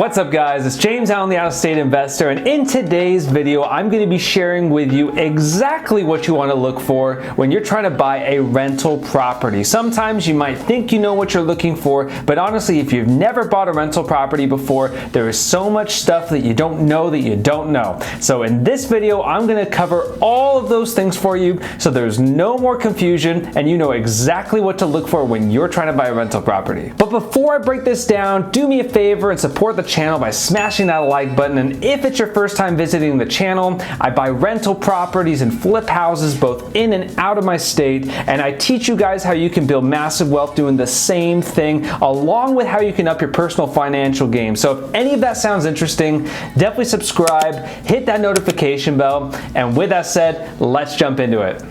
What's up guys, it's James Allen, the Out-of-State Investor, and in today's video I'm going to be sharing with you exactly what you want to look for when you're trying to buy a rental property. Sometimes you might think you know what you're looking for, but honestly if you've never bought a rental property before, there is so much stuff that you don't know. So in this video I'm going to cover all of those things for you so there's no more confusion and you know exactly what to look for when you're trying to buy a rental property. But before I break this down, do me a favor and support the channel by smashing that like button. And if it's your first time visiting the channel, I buy rental properties and flip houses both in and out of my state, and I teach you guys how you can build massive wealth doing the same thing, along with how you can up your personal financial game. So if any of that sounds interesting, definitely subscribe, hit that notification bell, and with that said, let's jump into it.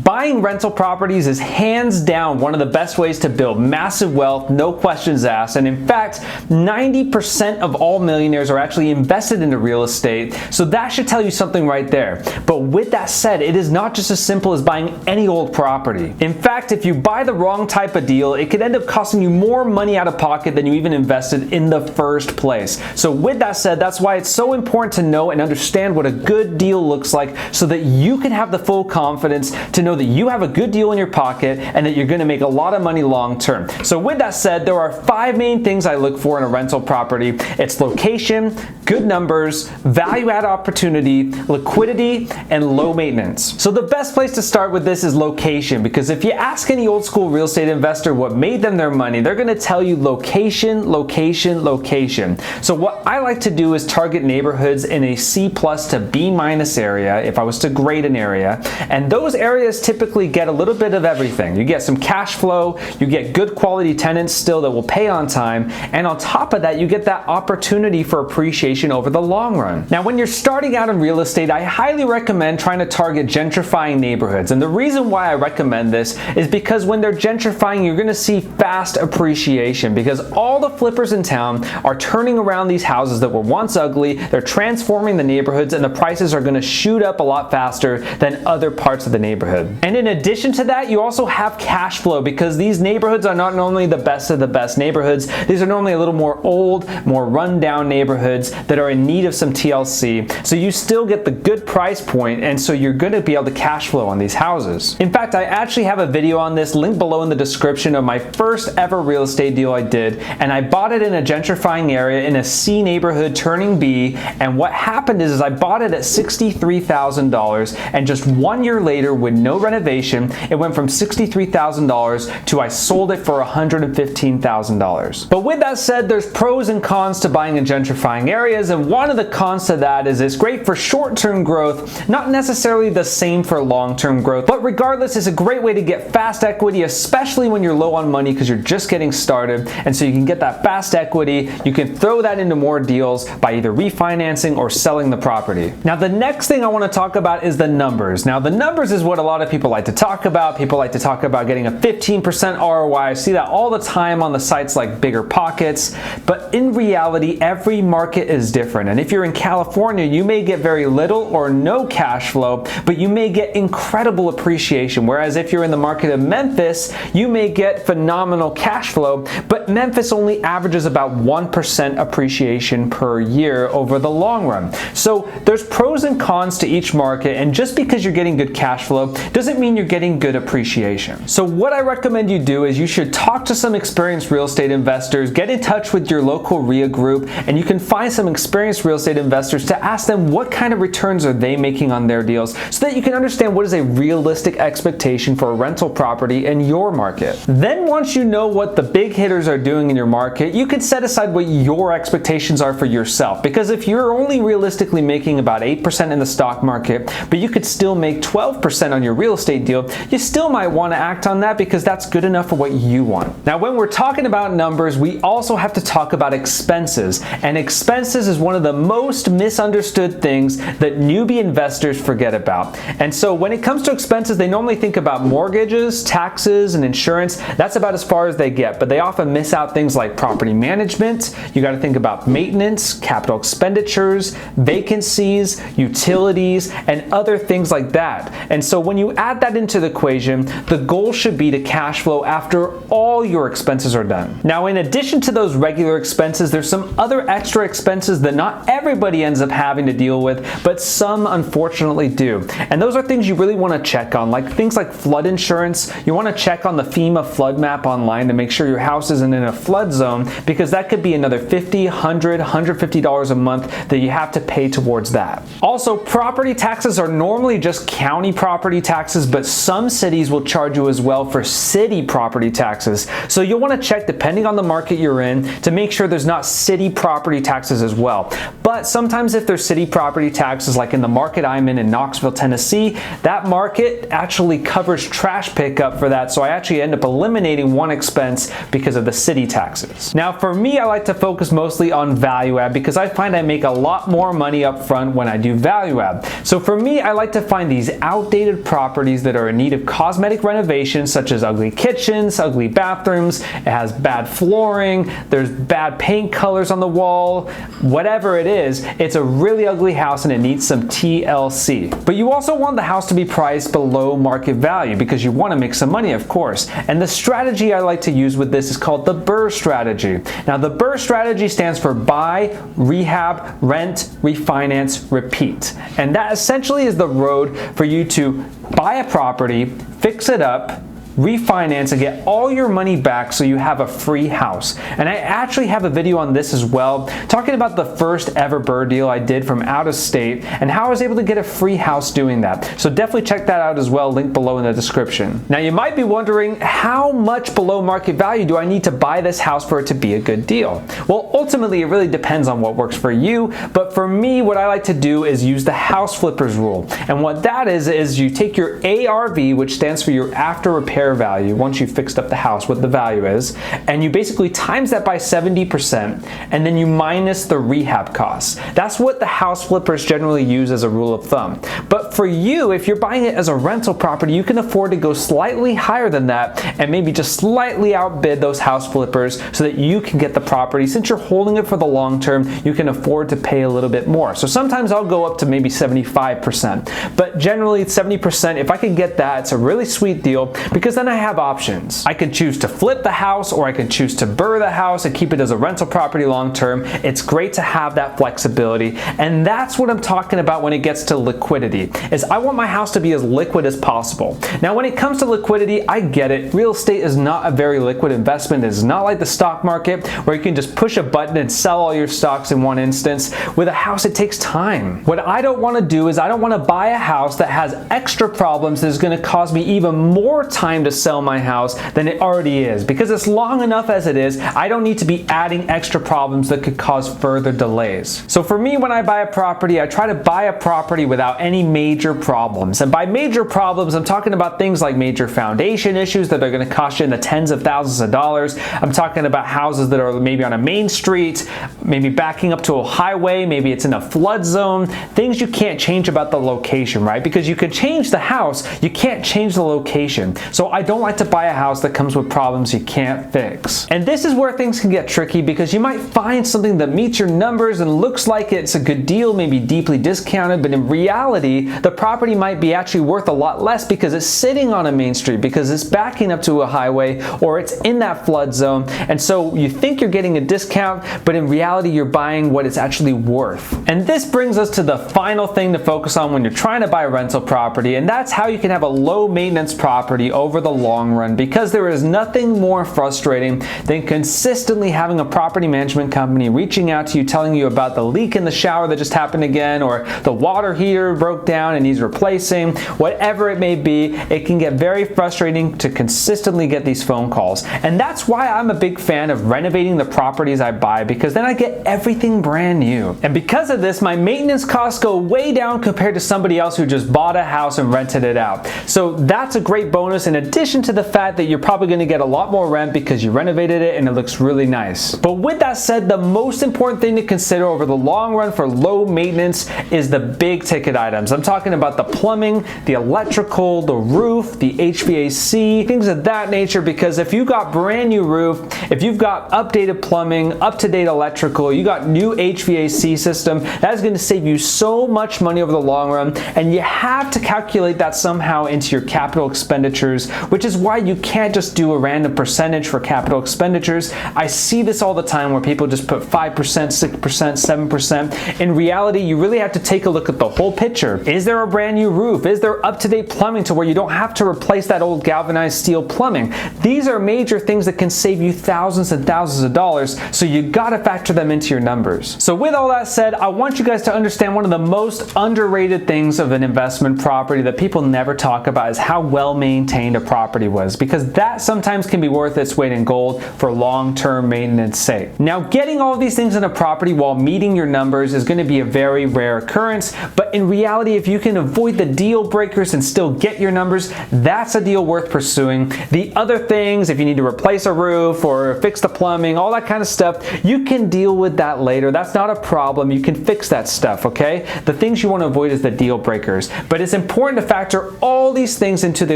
Buying rental properties is hands down one of the best ways to build massive wealth, no questions asked. And in fact, 90% of all millionaires are actually invested into real estate. So that should tell you something right there. But with that said, it is not just as simple as buying any old property. In fact, if you buy the wrong type of deal, it could end up costing you more money out of pocket than you even invested in the first place. So with that said, that's why it's so important to know and understand what a good deal looks like so that you can have the full confidence to know that you have a good deal in your pocket and that you're going to make a lot of money long term. So with that said, there are 5 main things I look for in a rental property. It's location, good numbers, value add opportunity, liquidity, and low maintenance. So the best place to start with this is location, because if you ask any old school real estate investor what made them their money, they're going to tell you location, location, location. So what I like to do is target neighborhoods in a C+ to B- area if I was to grade an area, and those areas typically get a little bit of everything. You get some cash flow, you get good quality tenants still that will pay on time, and on top of that you get that opportunity for appreciation over the long run. Now when you're starting out in real estate, I highly recommend trying to target gentrifying neighborhoods, and the reason why I recommend this is because when they're gentrifying, you're going to see fast appreciation, because all the flippers in town are turning around these houses that were once ugly, they're transforming the neighborhoods, and the prices are going to shoot up a lot faster than other parts of the neighborhood. And in addition to that, you also have cash flow, because these neighborhoods are not normally the best of the best neighborhoods. These are normally a little more old, more run-down neighborhoods that are in need of some TLC. So you still get the good price point, and so you're going to be able to cash flow on these houses. In fact, I actually have a video on this linked below in the description of my first ever real estate deal I did, and I bought it in a gentrifying area in a C neighborhood turning B, and what happened is I bought it at $63,000, and just 1 year later with no renovation, it went from $63,000 to I sold it for $115,000. But with that said, there's pros and cons to buying in gentrifying areas, and one of the cons to that is it's great for short-term growth, not necessarily the same for long-term growth, but regardless, it's a great way to get fast equity, especially when you're low on money because you're just getting started, and so you can get that fast equity. You can throw that into more deals by either refinancing or selling the property. Now the next thing I want to talk about is the numbers. Now the numbers is what a lot of people like to talk about. People like to talk about getting a 15% ROI. I see that all the time on the sites like Bigger Pockets, but in reality, every market is different. And if you're in California, you may get very little or no cash flow, but you may get incredible appreciation. Whereas if you're in the market of Memphis, you may get phenomenal cash flow, but Memphis only averages about 1% appreciation per year over the long run. So there's pros and cons to each market, and just because you're getting good cash flow doesn't mean you're getting good appreciation. So what I recommend you do is you should talk to some experienced real estate investors, get in touch with your local RIA group, and you can find some experienced real estate investors to ask them what kind of returns are they making on their deals so that you can understand what is a realistic expectation for a rental property in your market. Then once you know what the big hitters are doing in your market, you can set aside what your expectations are for yourself, because if you're only realistically making about 8% in the stock market, but you could still make 12% on your real estate deal, you still might want to act on that because that's good enough for what you want. Now, when we're talking about numbers, we also have to talk about expenses. And expenses is one of the most misunderstood things that newbie investors forget about. And so when it comes to expenses, they normally think about mortgages, taxes, and insurance. That's about as far as they get, but they often miss out things like property management. You got to think about maintenance, capital expenditures, vacancies, utilities, and other things like that. And so when you add add that into the equation, the goal should be to cash flow after all your expenses are done. Now, in addition to those regular expenses, there's some other extra expenses that not everybody ends up having to deal with, but some unfortunately do. And those are things you really want to check on, like things like flood insurance. You want to check on the FEMA flood map online to make sure your house isn't in a flood zone, because that could be another $50, $100, $150 a month that you have to pay towards that. Also, property taxes are normally just county property taxes, but some cities will charge you as well for city property taxes. So you'll want to check, depending on the market you're in, to make sure there's not city property taxes as well. But sometimes if there's city property taxes, like in the market I'm in Knoxville, Tennessee, that market actually covers trash pickup for that, so I actually end up eliminating one expense because of the city taxes. Now for me, I like to focus mostly on value add because I find I make a lot more money up front when I do value add. So for me, I like to find these outdated properties that are in need of cosmetic renovations, such as ugly kitchens, ugly bathrooms, it has bad flooring, there's bad paint colors on the wall, whatever it is, it's a really ugly house and it needs some TLC. But you also want the house to be priced below market value because you want to make some money, of course. And the strategy I like to use with this is called the BRRRR strategy. Now the BRRRR strategy stands for buy, rehab, rent, refinance, repeat. And that essentially is the road for you to buy a property, fix it up, refinance and get all your money back so you have a free house. And I actually have a video on this as well, talking about the first ever BRRRR deal I did from out of state and how I was able to get a free house doing that. So definitely check that out as well, link below in the description. Now you might be wondering, how much below market value do I need to buy this house for it to be a good deal? Well, ultimately it really depends on what works for you, but for me, what I like to do is use the house flippers rule. And what that is you take your ARV, which stands for your after repair value, once you've fixed up the house, what the value is, and you basically times that by 70%, and then you minus the rehab costs. That's what the house flippers generally use as a rule of thumb. But for you, if you're buying it as a rental property, you can afford to go slightly higher than that and maybe just slightly outbid those house flippers so that you can get the property. Since you're holding it for the long term, you can afford to pay a little bit more. So sometimes I'll go up to maybe 75%, but generally it's 70%. If I can get that, it's a really sweet deal because then I have options. I can choose to flip the house, or I can choose to BRRRR the house and keep it as a rental property long term. It's great to have that flexibility, and that's what I'm talking about when it gets to liquidity, is I want my house to be as liquid as possible. Now when it comes to liquidity, I get it. Real estate is not a very liquid investment. It's not like the stock market where you can just push a button and sell all your stocks in one instance. With a house, it takes time. What I don't want to do is I don't want to buy a house that has extra problems that is going to cause me even more time to sell my house than it already is, because it's long enough as it is. I don't need to be adding extra problems that could cause further delays. So for me, when I buy a property, I try to buy a property without any major problems. And by major problems, I'm talking about things like major foundation issues that are going to cost you in the tens of thousands of dollars. I'm talking about houses that are maybe on a main street, maybe backing up to a highway, maybe it's in a flood zone, things you can't change about the location, right? Because you could change the house, you can't change the location. So I don't like to buy a house that comes with problems you can't fix. And this is where things can get tricky, because you might find something that meets your numbers and looks like it's a good deal, maybe deeply discounted, but in reality, the property might be actually worth a lot less because it's sitting on a main street, because it's backing up to a highway, or it's in that flood zone. And so you think you're getting a discount, but in reality, you're buying what it's actually worth. And this brings us to the final thing to focus on when you're trying to buy a rental property, and that's how you can have a low maintenance property over the long run, because there is nothing more frustrating than consistently having a property management company reaching out to you, telling you about the leak in the shower that just happened again, or the water heater broke down and needs replacing. Whatever it may be, it can get very frustrating to consistently get these phone calls. And that's why I'm a big fan of renovating the properties I buy, because then I get everything brand new. And because of this, my maintenance costs go way down compared to somebody else who just bought a house and rented it out. So that's a great bonus. In addition addition to the fact that you're probably going to get a lot more rent because you renovated it and it looks really nice. But with that said, the most important thing to consider over the long run for low maintenance is the big ticket items. I'm talking about the plumbing, the electrical, the roof, the HVAC, things of that nature, because if you've got brand new roof, if you've got updated plumbing, up-to-date electrical, you got new HVAC system, that is going to save you so much money over the long run, and you have to calculate that somehow into your capital expenditures, which is why you can't just do a random percentage for capital expenditures. I see this all the time where people just put 5%, 6%, 7%. In reality, you really have to take a look at the whole picture. Is there a brand new roof? Is there up-to-date plumbing to where you don't have to replace that old galvanized steel plumbing? These are major things that can save you thousands and thousands of dollars, so you gotta factor them into your numbers. So with all that said, I want you guys to understand one of the most underrated things of an investment property that people never talk about is how well maintained a property was, because that sometimes can be worth its weight in gold for long-term maintenance sake. Now, getting all of these things in a property while meeting your numbers is going to be a very rare occurrence, but in reality, if you can avoid the deal breakers and still get your numbers, that's a deal worth pursuing. The other things, if you need to replace a roof or fix the plumbing, all that kind of stuff, you can deal with that later. That's not a problem. You can fix that stuff, okay? The things you want to avoid is the deal breakers. But it's important to factor all these things into the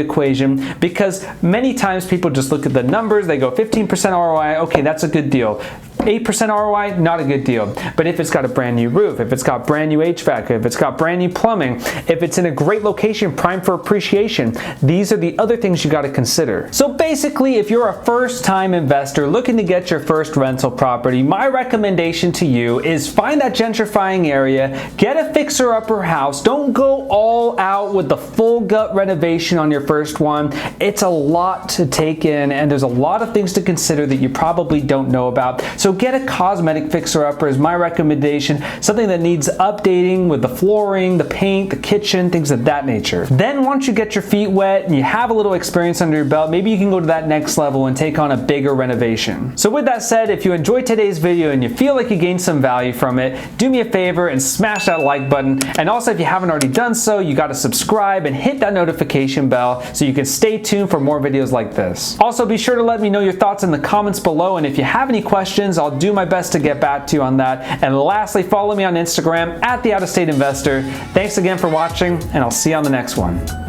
equation, because many times people just look at the numbers, they go 15% ROI, okay, that's a good deal. 8% ROI, not a good deal. But if it's got a brand new roof, if it's got brand new HVAC, if it's got brand new plumbing, if it's in a great location, prime for appreciation, these are the other things you got to consider. So basically, if you're a first-time investor looking to get your first rental property, my recommendation to you is find that gentrifying area, get a fixer-upper house. Don't go all out with the full gut renovation on your first one. It's a lot to take in, and there's a lot of things to consider that you probably don't know about. So get a cosmetic fixer-upper is my recommendation, something that needs updating with the flooring, the paint, the kitchen, things of that nature. Then once you get your feet wet and you have a little experience under your belt, maybe you can go to that next level and take on a bigger renovation. So with that said, if you enjoyed today's video and you feel like you gained some value from it, do me a favor and smash that like button. And also, if you haven't already done so, you got to subscribe and hit that notification bell so you can stay tuned for more videos like this. Also, be sure to let me know your thoughts in the comments below, and if you have any questions, I'll do my best to get back to you on that. And lastly, follow me on Instagram at The Out of State Investor. Thanks again for watching, and I'll see you on the next one.